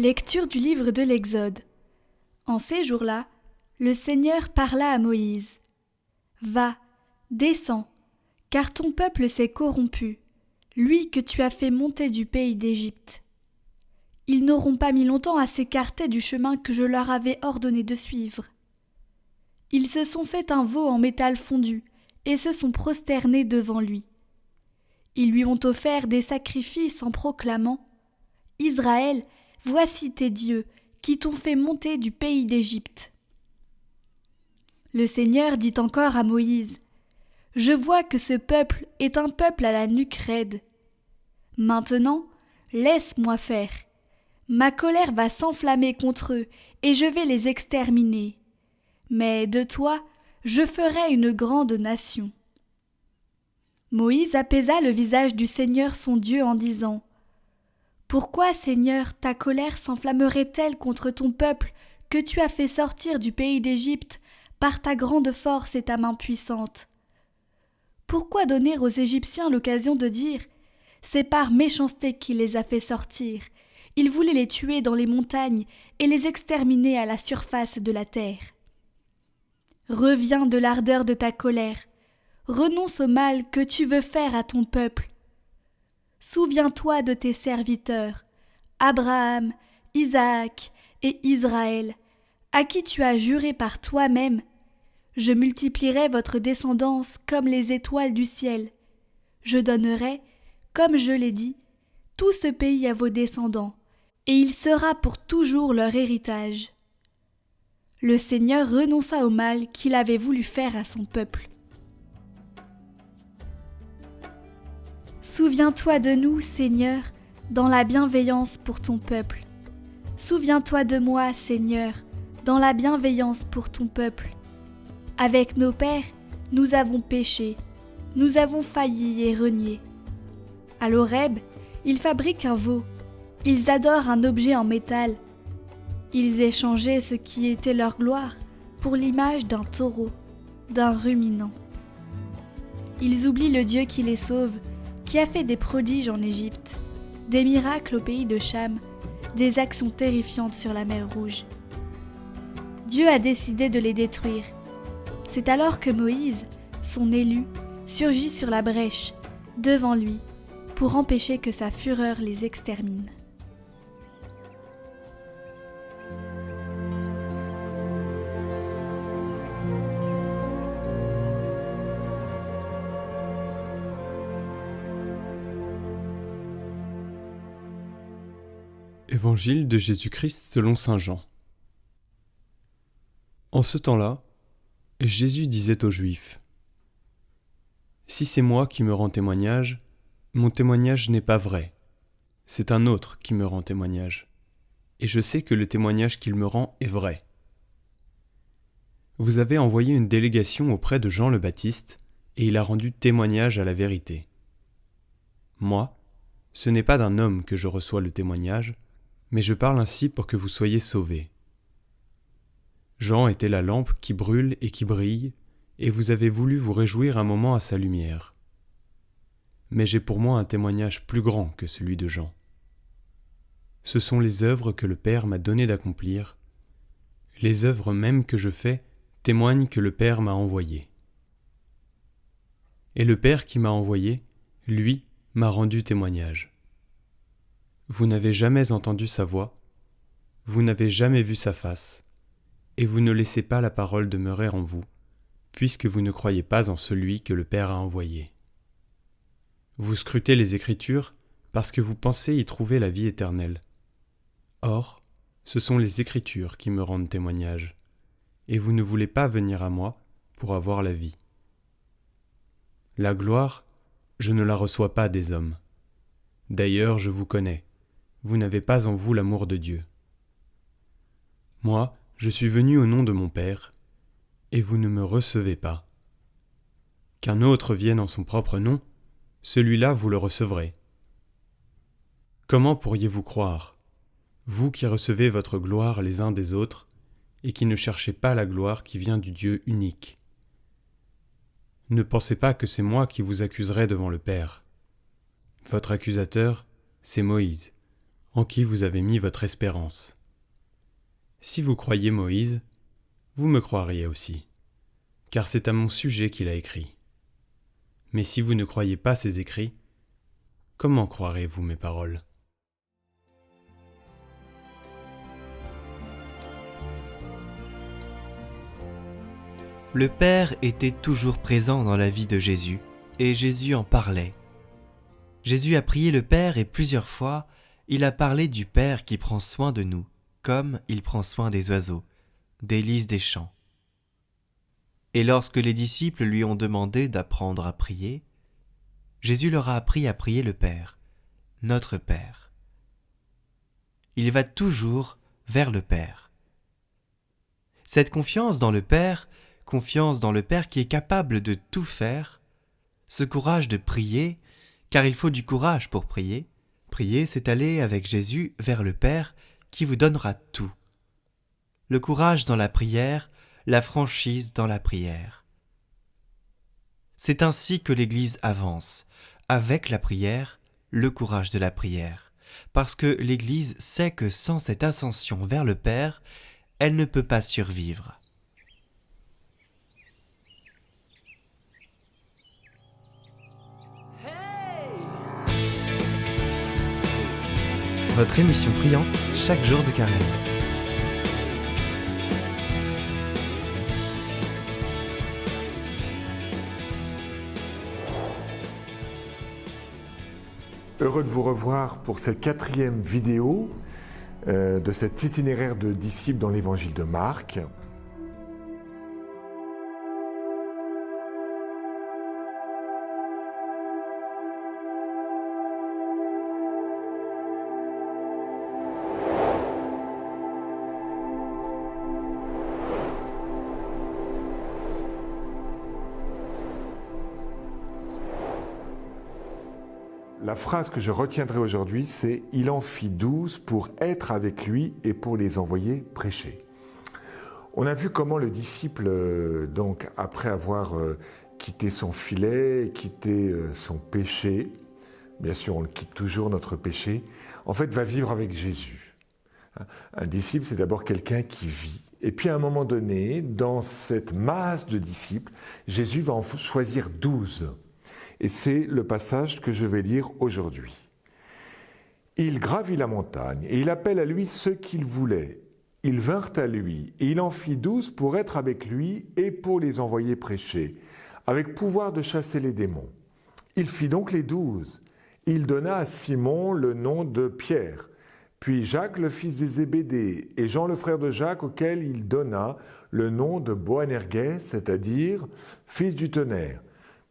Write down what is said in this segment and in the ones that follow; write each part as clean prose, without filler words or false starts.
Lecture du livre de l'Exode. En ces jours-là, le Seigneur parla à Moïse. « Va, descends, car ton peuple s'est corrompu, lui que tu as fait monter du pays d'Égypte. Ils n'auront pas mis longtemps à s'écarter du chemin que je leur avais ordonné de suivre. Ils se sont fait un veau en métal fondu et se sont prosternés devant lui. Ils lui ont offert des sacrifices en proclamant « Israël, voici tes dieux qui t'ont fait monter du pays d'Égypte. » Le Seigneur dit encore à Moïse « Je vois que ce peuple est un peuple à la nuque raide. Maintenant, laisse-moi faire. Ma colère va s'enflammer contre eux et je vais les exterminer. Mais de toi, je ferai une grande nation. » Moïse apaisa le visage du Seigneur son Dieu en disant « Pourquoi, Seigneur, ta colère s'enflammerait-elle contre ton peuple que tu as fait sortir du pays d'Égypte par ta grande force et ta main puissante? Pourquoi donner aux Égyptiens l'occasion de dire « C'est par méchanceté qu'il les a fait sortir. Il voulait les tuer dans les montagnes et les exterminer à la surface de la terre. » Reviens de l'ardeur de ta colère. Renonce au mal que tu veux faire à ton peuple. Souviens-toi de tes serviteurs, Abraham, Isaac et Israël, à qui tu as juré par toi-même « Je multiplierai votre descendance comme les étoiles du ciel. Je donnerai, comme je l'ai dit, tout ce pays à vos descendants, et il sera pour toujours leur héritage. » Le Seigneur renonça au mal qu'il avait voulu faire à son peuple. Souviens-toi de nous, Seigneur, dans la bienveillance pour ton peuple. Souviens-toi de moi, Seigneur, dans la bienveillance pour ton peuple. Avec nos pères, nous avons péché, nous avons failli et renié. À l'Horeb, ils fabriquent un veau, ils adorent un objet en métal. Ils échangeaient ce qui était leur gloire pour l'image d'un taureau, d'un ruminant. Ils oublient le Dieu qui les sauve, qui a fait des prodiges en Égypte, des miracles au pays de Cham, des actions terrifiantes sur la mer Rouge. Dieu a décidé de les détruire. C'est alors que Moïse, son élu, surgit sur la brèche, devant lui, pour empêcher que sa fureur les extermine. Évangile de Jésus-Christ selon saint Jean. En ce temps-là, Jésus disait aux Juifs : « Si c'est moi qui me rends témoignage, mon témoignage n'est pas vrai. C'est un autre qui me rend témoignage. Et je sais que le témoignage qu'il me rend est vrai. Vous avez envoyé une délégation auprès de Jean le Baptiste, et il a rendu témoignage à la vérité. Moi, ce n'est pas d'un homme que je reçois le témoignage, mais je parle ainsi pour que vous soyez sauvés. Jean était la lampe qui brûle et qui brille, et vous avez voulu vous réjouir un moment à sa lumière. Mais j'ai pour moi un témoignage plus grand que celui de Jean. Ce sont les œuvres que le Père m'a donné d'accomplir. Les œuvres mêmes que je fais témoignent que le Père m'a envoyé. Et le Père qui m'a envoyé, lui, m'a rendu témoignage. Vous n'avez jamais entendu sa voix, vous n'avez jamais vu sa face, et vous ne laissez pas la parole demeurer en vous, puisque vous ne croyez pas en celui que le Père a envoyé. Vous scrutez les Écritures parce que vous pensez y trouver la vie éternelle. Or, ce sont les Écritures qui me rendent témoignage, et vous ne voulez pas venir à moi pour avoir la vie. La gloire, je ne la reçois pas des hommes. D'ailleurs, je vous connais. Vous n'avez pas en vous l'amour de Dieu. Moi, je suis venu au nom de mon Père, et vous ne me recevez pas. Qu'un autre vienne en son propre nom, celui-là vous le recevrez. Comment pourriez-vous croire, vous qui recevez votre gloire les uns des autres, et qui ne cherchez pas la gloire qui vient du Dieu unique? Ne pensez pas que c'est moi qui vous accuserai devant le Père. Votre accusateur, c'est Moïse, en qui vous avez mis votre espérance. Si vous croyez Moïse, vous me croiriez aussi, car c'est à mon sujet qu'il a écrit. Mais si vous ne croyez pas ses écrits, comment croirez-vous mes paroles ? Le Père était toujours présent dans la vie de Jésus, et Jésus en parlait. Jésus a prié le Père et plusieurs fois, il a parlé du Père qui prend soin de nous, comme il prend soin des oiseaux, des lys des champs. Et lorsque les disciples lui ont demandé d'apprendre à prier, Jésus leur a appris à prier le Père, notre Père. Il va toujours vers le Père. Cette confiance dans le Père qui est capable de tout faire, ce courage de prier, car il faut du courage pour prier. Prier, c'est aller avec Jésus vers le Père qui vous donnera tout. Le courage dans la prière, la franchise dans la prière. C'est ainsi que l'Église avance, avec la prière, le courage de la prière, parce que l'Église sait que sans cette ascension vers le Père, elle ne peut pas survivre. Votre émission priante chaque jour de carême. Heureux de vous revoir pour cette 4e vidéo de cet itinéraire de disciples dans l'évangile de Marc. La phrase que je retiendrai aujourd'hui, c'est « Il en fit 12 pour être avec lui et pour les envoyer prêcher ». On a vu comment le disciple, donc, après avoir quitté son filet, quitté son péché, bien sûr on le quitte toujours notre péché, en fait va vivre avec Jésus. Un disciple, c'est d'abord quelqu'un qui vit. Et puis à un moment donné, dans cette masse de disciples, Jésus va en choisir 12. Et c'est le passage que je vais lire aujourd'hui. Il gravit la montagne, et il appelle à lui ceux qu'il voulait. Ils vinrent à lui, et il en fit 12 pour être avec lui et pour les envoyer prêcher, avec pouvoir de chasser les démons. Il fit donc les 12. Il donna à Simon le nom de Pierre, puis Jacques le fils de Zébédée, et Jean le frère de Jacques, auquel il donna le nom de Boanerges, c'est-à-dire fils du tonnerre.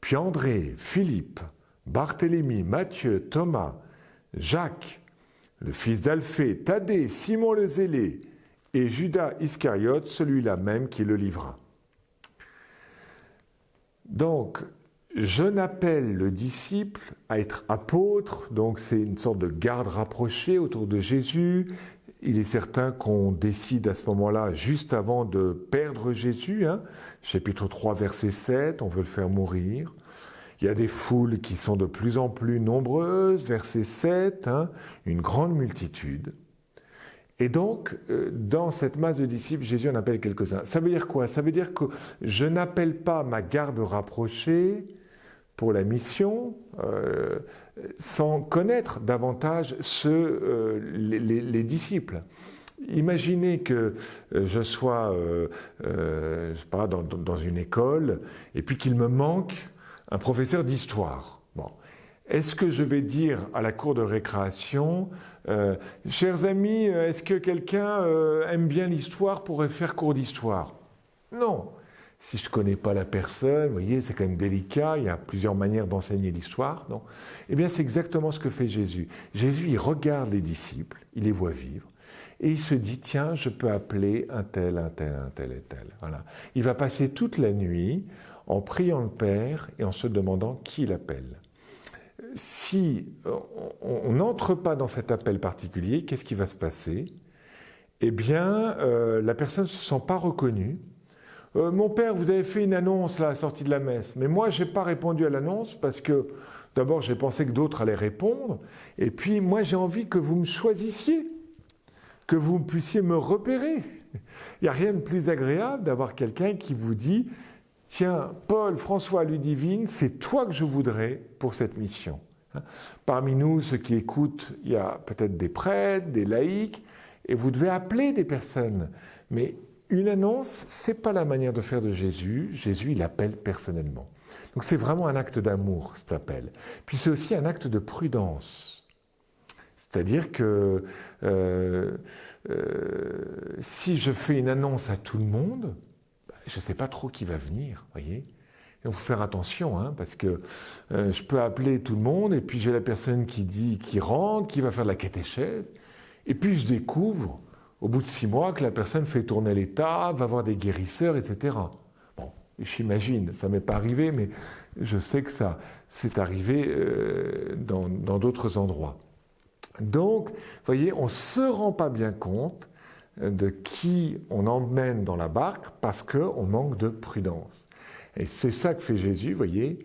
Puis André, Philippe, Barthélemy, Matthieu, Thomas, Jacques, le fils d'Alphée, Thaddée, Simon le Zélé, et Judas Iscariote, celui-là même qui le livra. Donc, je n'appelle le disciple à être apôtre, donc c'est une sorte de garde rapprochée autour de Jésus. Il est certain qu'on décide à ce moment-là, juste avant de perdre Jésus, chapitre 3, verset 7, on veut le faire mourir. Il y a des foules qui sont de plus en plus nombreuses, verset 7, une grande multitude. Et donc, dans cette masse de disciples, Jésus en appelle quelques-uns. Ça veut dire quoi? Ça veut dire que je n'appelle pas ma garde rapprochée pour la mission, sans connaître davantage les disciples. Imaginez que je sois je sais pas, dans une école et puis qu'il me manque un professeur d'histoire. Bon. Est-ce que je vais dire à la cour de récréation chers amis, est-ce que quelqu'un aime bien l'histoire, pourrait faire cours d'histoire? Non. Si je ne connais pas la personne, vous voyez, c'est quand même délicat, il y a plusieurs manières d'enseigner l'histoire. Non. Eh bien, c'est exactement ce que fait Jésus. Jésus, il regarde les disciples, il les voit vivre, et il se dit, tiens, je peux appeler un tel, un tel, un tel et tel. Voilà. Il va passer toute la nuit en priant le Père et en se demandant qui il appelle. Si on n'entre pas dans cet appel particulier, qu'est-ce qui va se passer? Eh bien, la personne ne se sent pas reconnue, Mon père, vous avez fait une annonce là, à la sortie de la messe, mais moi, je n'ai pas répondu à l'annonce parce que d'abord, j'ai pensé que d'autres allaient répondre, et puis moi, j'ai envie que vous me choisissiez, que vous puissiez me repérer. Il n'y a rien de plus agréable d'avoir quelqu'un qui vous dit « Tiens, Paul, François, Ludivine, c'est toi que je voudrais pour cette mission. » Parmi nous, ceux qui écoutent, il y a peut-être des prêtres, des laïcs, et vous devez appeler des personnes. Mais une annonce, ce n'est pas la manière de faire de Jésus. Jésus, il appelle personnellement. Donc c'est vraiment un acte d'amour, cet appel. Puis c'est aussi un acte de prudence. C'est-à-dire que si je fais une annonce à tout le monde, je ne sais pas trop qui va venir, voyez. Il faut faire attention, hein, parce que je peux appeler tout le monde, et puis j'ai la personne qui rentre, qui va faire de la catéchèse, et puis je découvre, au bout de 6 mois, que la personne fait tourner les tables, va voir des guérisseurs, etc. Bon, j'imagine, ça ne m'est pas arrivé, mais je sais que ça c'est arrivé dans d'autres endroits. Donc, vous voyez, on ne se rend pas bien compte de qui on emmène dans la barque parce qu'on manque de prudence. Et c'est ça que fait Jésus, vous voyez,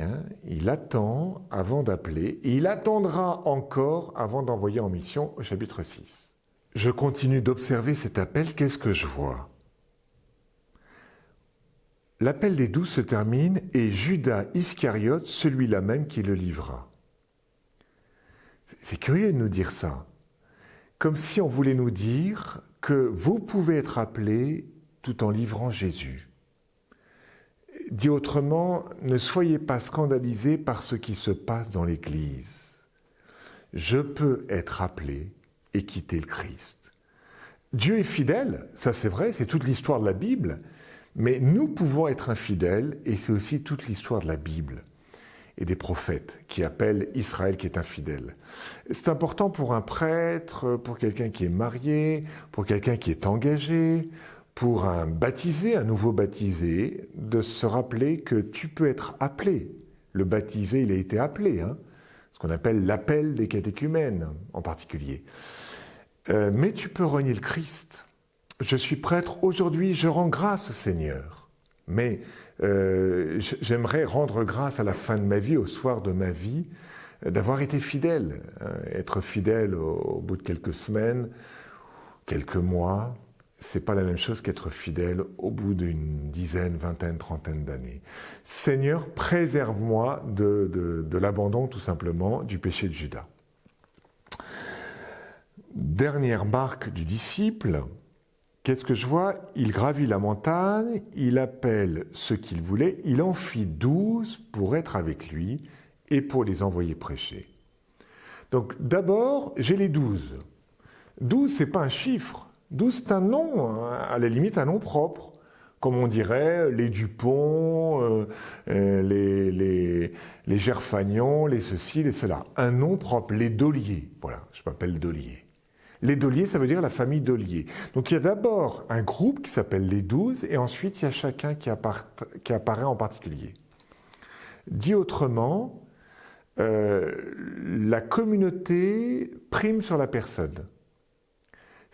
hein, il attend avant d'appeler, et il attendra encore avant d'envoyer en mission au chapitre 6. Je continue d'observer cet appel, qu'est-ce que je vois? L'appel des 12 se termine, et Judas Iscariote, celui-là même qui le livra. C'est curieux de nous dire ça, comme si on voulait nous dire que vous pouvez être appelé tout en livrant Jésus. Dit autrement, ne soyez pas scandalisés par ce qui se passe dans l'Église. Je peux être appelé et quitter le Christ. Dieu est fidèle, ça c'est vrai, c'est toute l'histoire de la Bible, mais nous pouvons être infidèles et c'est aussi toute l'histoire de la Bible et des prophètes qui appellent Israël qui est infidèle. C'est important pour un prêtre, pour quelqu'un qui est marié, pour quelqu'un qui est engagé, pour un baptisé, un nouveau baptisé, de se rappeler que tu peux être appelé. Le baptisé, il a été appelé, hein, ce qu'on appelle l'appel des catéchumènes en particulier. Mais tu peux renier le Christ. Je suis prêtre, aujourd'hui je rends grâce au Seigneur, mais j'aimerais rendre grâce à la fin de ma vie, au soir de ma vie, d'avoir été fidèle. Être fidèle au bout de quelques semaines, quelques mois, c'est pas la même chose qu'être fidèle au bout d'une dizaine, vingtaine, trentaine d'années. Seigneur, préserve-moi de l'abandon, tout simplement, du péché de Judas. Dernière marque du disciple, qu'est-ce que je vois? Il gravit la montagne, il appelle ceux qu'il voulait, il en fit 12 pour être avec lui et pour les envoyer prêcher. Donc d'abord, j'ai les 12. 12, c'est pas un chiffre. 12, c'est un nom, à la limite un nom propre, comme on dirait les Dupont, les Gerfagnon, les ceci, les cela. Un nom propre, les Dollier. Voilà, je m'appelle Dollier. Les Dollier, ça veut dire la famille Dollier. Donc il y a d'abord un groupe qui s'appelle les 12, et ensuite il y a chacun qui apparaît en particulier. Dit autrement, la communauté prime sur la personne.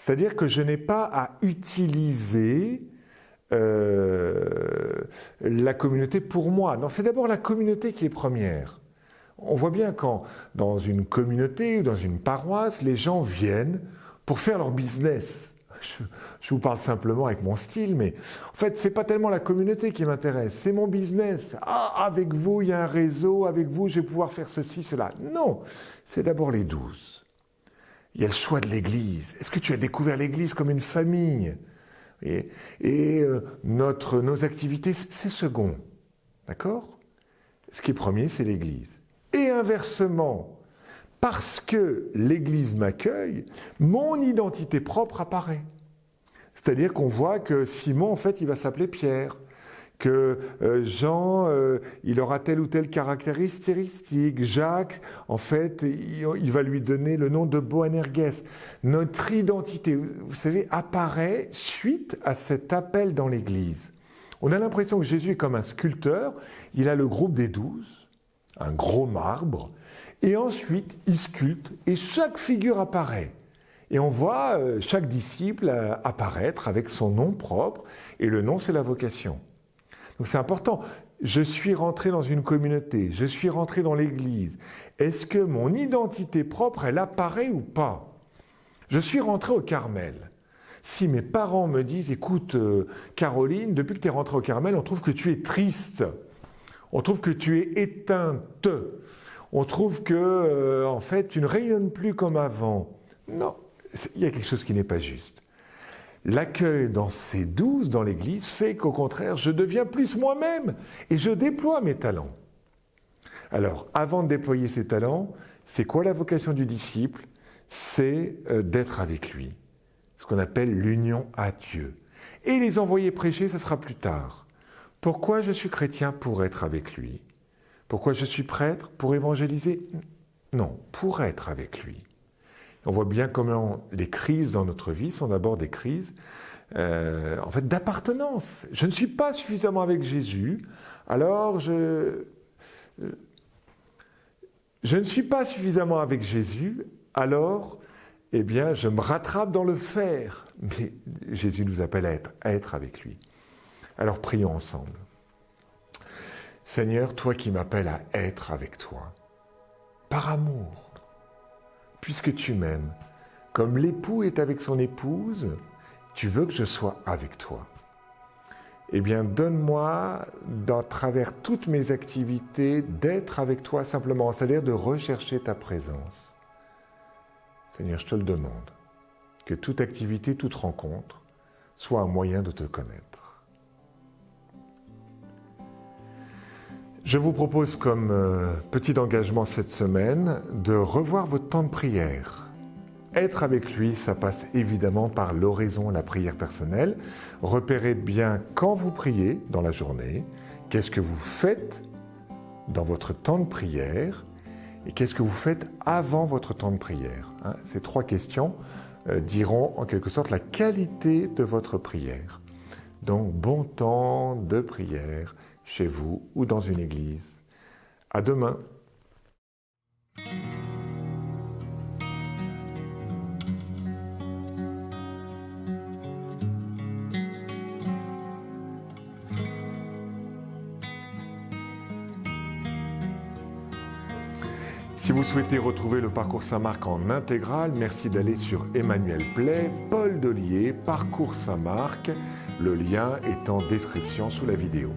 C'est-à-dire que je n'ai pas à utiliser la communauté pour moi. Non, c'est d'abord la communauté qui est première. On voit bien quand, dans une communauté ou dans une paroisse, les gens viennent pour faire leur business. Je vous parle simplement avec mon style, mais en fait, c'est pas tellement la communauté qui m'intéresse, c'est mon business. Ah, avec vous, il y a un réseau, avec vous, je vais pouvoir faire ceci, cela. Non, c'est d'abord les 12. Il y a le choix de l'Église. Est-ce que tu as découvert l'Église comme une famille? Et nos activités, c'est second. D'accord? Ce qui est premier, c'est l'Église. Et inversement, parce que l'Église m'accueille, mon identité propre apparaît. C'est-à-dire qu'on voit que Simon, en fait, il va s'appeler Pierre. Que Jean, il aura telle ou telle caractéristique. Jacques, en fait, il va lui donner le nom de Boanerges. Notre identité, vous savez, apparaît suite à cet appel dans l'Église. On a l'impression que Jésus est comme un sculpteur. Il a le groupe des 12, un gros marbre, et ensuite il sculpte, et chaque figure apparaît. Et on voit chaque disciple apparaître avec son nom propre, et le nom, c'est la vocation. Donc c'est important. Je suis rentré dans une communauté, je suis rentré dans l'Église. Est-ce que mon identité propre, elle apparaît ou pas? Je suis rentré au Carmel. Si mes parents me disent, écoute, Caroline, depuis que tu es rentrée au Carmel, on trouve que tu es triste, on trouve que tu es éteinte, on trouve que, en fait, tu ne rayonnes plus comme avant. Non, il y a quelque chose qui n'est pas juste. L'accueil dans ces 12 dans l'Église fait qu'au contraire, je deviens plus moi-même et je déploie mes talents. Alors, avant de déployer ses talents, c'est quoi la vocation du disciple? C'est d'être avec lui, ce qu'on appelle l'union à Dieu. Et les envoyer prêcher, ça sera plus tard. Pourquoi je suis chrétien? Pour être avec lui. Pourquoi je suis prêtre? Pour évangéliser? Non, pour être avec lui. On voit bien comment les crises dans notre vie sont d'abord des crises en fait, d'appartenance. Je ne suis pas suffisamment avec Jésus, alors je ne suis pas suffisamment avec Jésus, alors eh bien, je me rattrape dans le faire. Mais Jésus nous appelle à être avec lui. Alors prions ensemble. Seigneur, toi qui m'appelles à être avec toi, par amour, puisque tu m'aimes, comme l'époux est avec son épouse, tu veux que je sois avec toi. Eh bien, donne-moi, dans travers toutes mes activités, d'être avec toi simplement, c'est-à-dire de rechercher ta présence. Seigneur, je te le demande, que toute activité, toute rencontre, soit un moyen de te connaître. Je vous propose comme petit engagement cette semaine de revoir votre temps de prière. Être avec lui, ça passe évidemment par l'oraison, la prière personnelle. Repérez bien quand vous priez dans la journée, qu'est-ce que vous faites dans votre temps de prière et qu'est-ce que vous faites avant votre temps de prière. Ces 3 questions diront en quelque sorte la qualité de votre prière. Donc, bon temps de prière chez vous ou dans une église. À demain. Si vous souhaitez retrouver le Parcours Saint-Marc en intégrale, merci d'aller sur Emmanuel Play, Paul Dollier, Parcours Saint-Marc. Le lien est en description sous la vidéo.